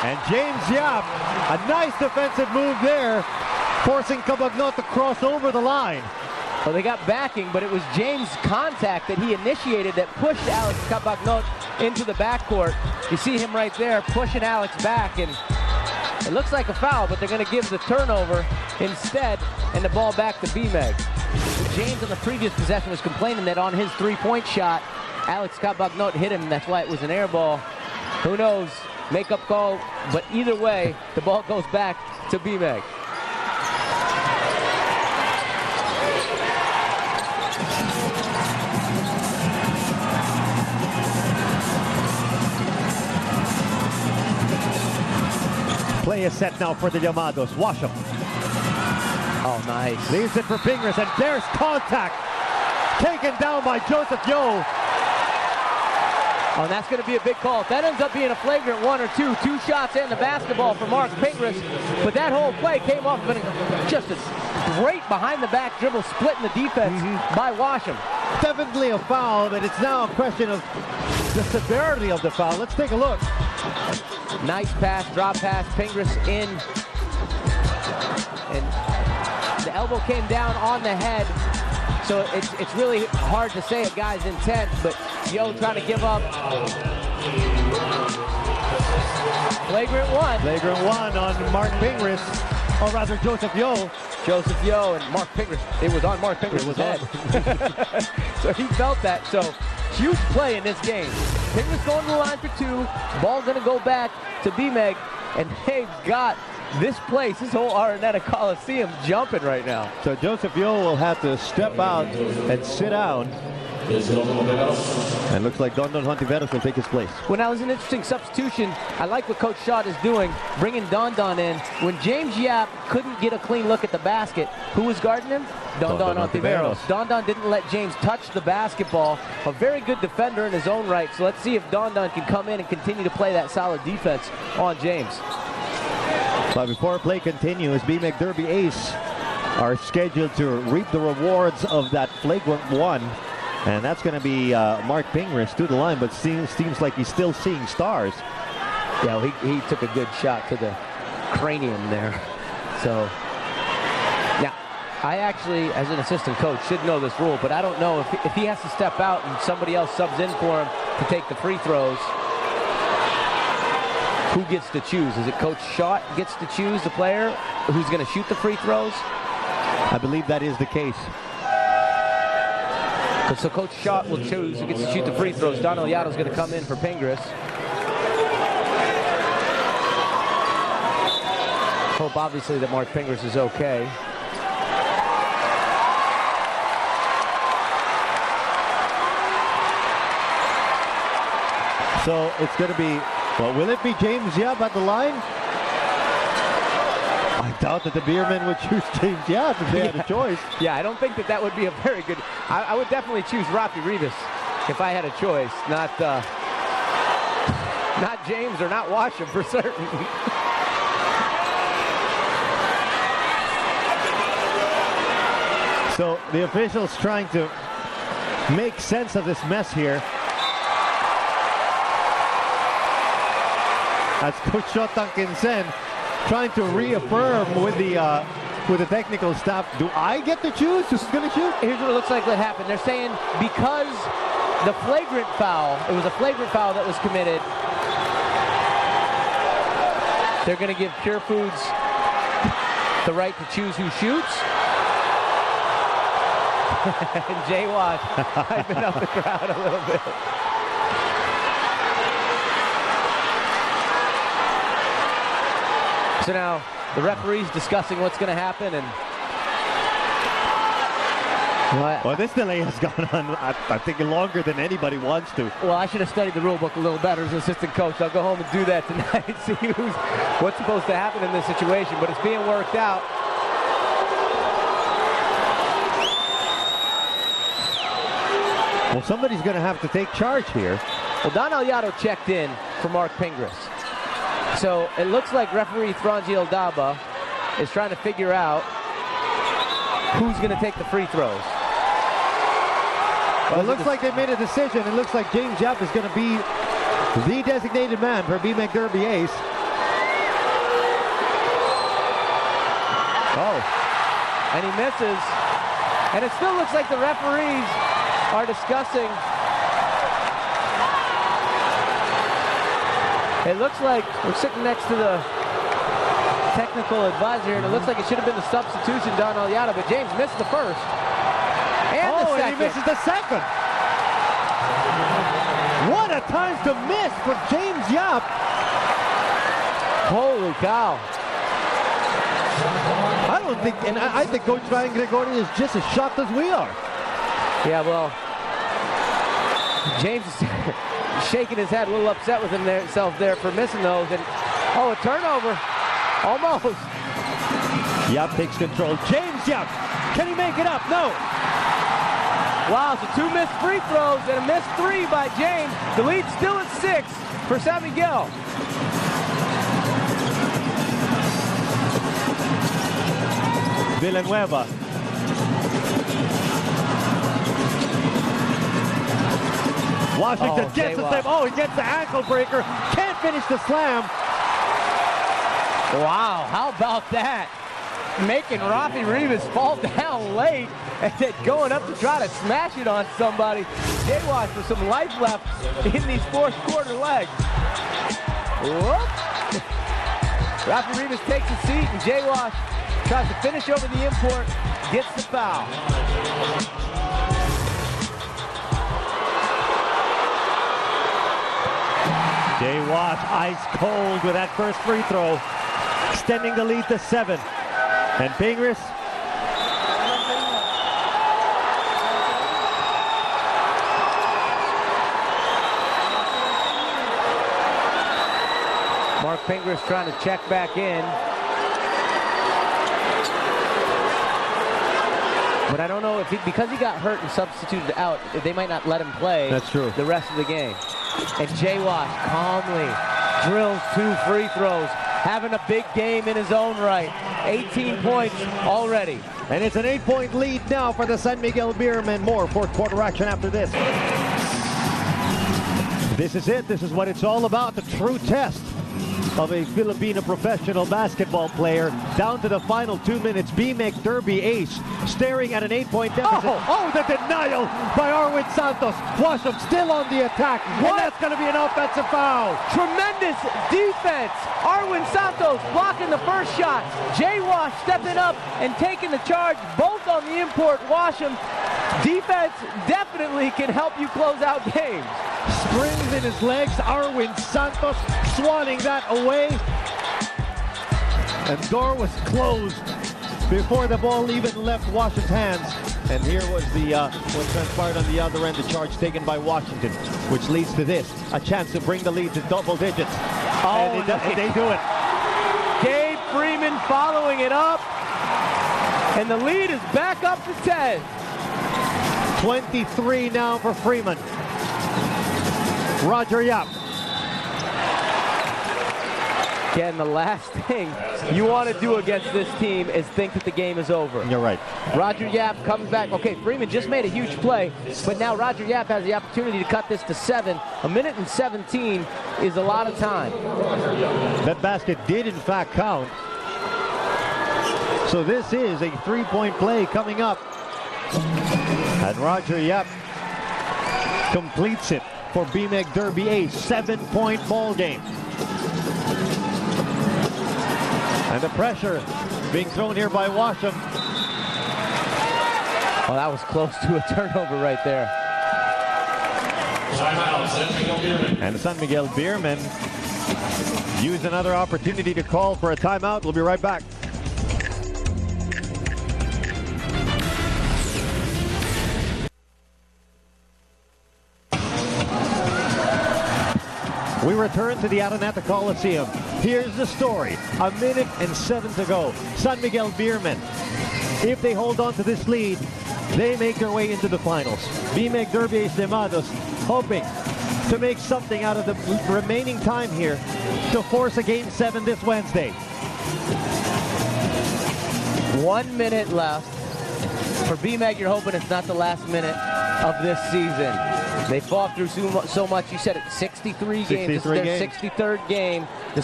And James Yap, a nice defensive move there, forcing Cabagnot to cross over the line. Well, they got backing, but it was James' contact that he initiated that pushed Alex Cabagnot into the backcourt. You see him right there pushing Alex back, and it looks like a foul, but they're going to give the turnover instead, and the ball back to BMEG. James on the previous possession was complaining that on his three-point shot, Alex Cabagnot hit him, and that's why it was an air ball. Who knows? Make-up call, but either way, the ball goes back to BMEG. Play is set now for the Llamados. Washam. Oh, nice. Leaves it for Fingers, and there's contact. Taken down by Joseph Yo. Oh, and that's going to be a big call. If that ends up being a flagrant one or two shots and the basketball for Mark Pingras, but that whole play came off of just a great behind-the-back dribble split in the defense by Washam. Definitely a foul, but it's now a question of the severity of the foul. Let's take a look. Nice pass, drop pass, Pingras in. And the elbow came down on the head. So it's really hard to say a guy's intent, but Yo trying to give up. Flagrant one. Flagrant one on Mark Pingras, or rather Joseph Yo. Joseph Yo and Mark Pingras. It was on Mark Pingras' head. So he felt that. So huge play in this game. Pingras going to the line for two. Ball going to go back to BMEG, and they've got this place, this whole Araneta Coliseum jumping right now. So Joseph Yo will have to step out and sit down. And looks like Dondon Hontiveros will take his place. Well, now it's an interesting substitution. I like what Coach Schott is doing, bringing Dondon in. When James Yap couldn't get a clean look at the basket, who was guarding him? Dondon Hontiveros. Dondon didn't let James touch the basketball. A very good defender in his own right. So let's see if Dondon can come in and continue to play that solid defense on James. But before play continues, BMEG Derby Ace are scheduled to reap the rewards of that flagrant one. And that's going to be Mark Pingras to the line, but seems like he's still seeing stars. Yeah, well, he took a good shot to the cranium there. So, now, I actually, as an assistant coach, should know this rule, but I don't know if he has to step out and somebody else subs in for him to take the free throws. Who gets to choose? Is it Coach Schott gets to choose the player who's going to shoot the free throws? I believe that is the case. So Coach Schott will choose who gets to shoot the free throws. Don Llamados is going to come in for Pingras. Hope obviously that Mark Pingras is okay. So it's going to be, well, will it be James Yap at the line? I doubt that the Beermen would choose James Yap if they had a choice. Yeah, I don't think that would be a very good. I would definitely choose Rafi Rivas if I had a choice, not James or not Washam for certain. So the officials trying to make sense of this mess here. As Coach Shotang Kinsen trying to reaffirm with the technical staff, do I get to choose who's going to shoot? Here's what it looks like that happened. They're saying because the flagrant foul, it was a flagrant foul that was committed, they're going to give Pure Foods the right to choose who shoots. And Jay Watt hyping up the crowd a little bit. So now the referee's discussing what's going to happen, and well, this delay has gone on, I think, longer than anybody wants to. Well, I should have studied the rule book a little better as an assistant coach. I'll go home and do that tonight, see what's supposed to happen in this situation, but it's being worked out. Well, somebody's going to have to take charge here. Well, Don Llamados checked in for Mark Pingras. So it looks like referee Frangiel Daba is trying to figure out who's going to take the free throws. Well, it looks like they made a decision. It looks like James Yap is going to be the designated man for BMEG Derby Ace. Oh. And he misses. And it still looks like the referees are discussing. It looks like we're sitting next to the technical advisor, and it looks like it should have been the substitution done on Llamados, but James missed the first. And the second. And he misses the second. What a time to miss for James Yap. Holy cow. I don't think, and I think Coach Ryan Gregorian is just as shocked as we are. Yeah, well, James is shaking his head, a little upset with himself there for missing those. And oh, a turnover. Almost. Yap takes control. James Yap, can he make it up? No. Wow, so 2 missed free throws and a missed 3 by James. The lead's still at 6 for San Miguel. Villanueva. Washington gets the slam. Oh, he gets the ankle breaker. Can't finish the slam. Wow, how about that? Making Rafi Rivas fall down late and then going up to try to smash it on somebody. J-Wash with some life left in these fourth quarter legs. Whoop. Rafi Rivas takes a seat and J-Wash tries to finish over the import, gets the foul. J-Wash ice cold with that first free throw, extending the lead to 7. And Pingris Mark Pingris trying to check back in. But I don't know if because he got hurt and substituted out, they might not let him play. That's true. The rest of the game. And J-Wash calmly drills 2 free throws, having a big game in his own right. 18 points already. And it's an 8-point lead now for the San Miguel Beermen. More fourth quarter action after this. This is it. This is what it's all about. The true test of a Filipino professional basketball player. Down to the final 2 minutes. BMEC Derby ace staring at an 8-point deficit. Oh, the denial by Arwind Santos. Washam still on the attack. And that's going to be an offensive foul. Tremendous defense. Arwind Santos blocking the first shot. J-Wash stepping up and taking the charge, both on the import. Washam. Defense definitely can help you close out games. Springs in his legs. Arwind Santos swatting that away. And door was closed before the ball even left Washington's hands. And here was the what transpired on the other end, the charge taken by Washington, which leads to this, a chance to bring the lead to double digits. Oh, and they do it. Gabe Freeman following it up. And the lead is back up to 10. 23 now for Freeman. Roger Yap. Again, the last thing you want to do against this team is think that the game is over. You're right. Roger Yap comes back. Okay, Freeman just made a huge play, but now Roger Yap has the opportunity to cut this to 7. A minute and 17 is a lot of time. That basket did in fact count. So this is a 3-point play coming up. And Roger Yap completes it for BMEC Derby, a 7-point ball game. And the pressure being thrown here by Washam. Well, that was close to a turnover right there. And the San Miguel Beermen use another opportunity to call for a timeout. We'll be right back. We return to the Araneta Coliseum. Here's the story. 1 minute and 7 to go. San Miguel Beermen, if they hold on to this lead, they make their way into the finals. BMEC Derby Llamados hoping to make something out of the remaining time here to force a Game 7 this Wednesday. 1 minute left. For BMEC, you're hoping it's not the last minute of this season. They fought through so much. You said it, 63 games. This is their 63rd game. The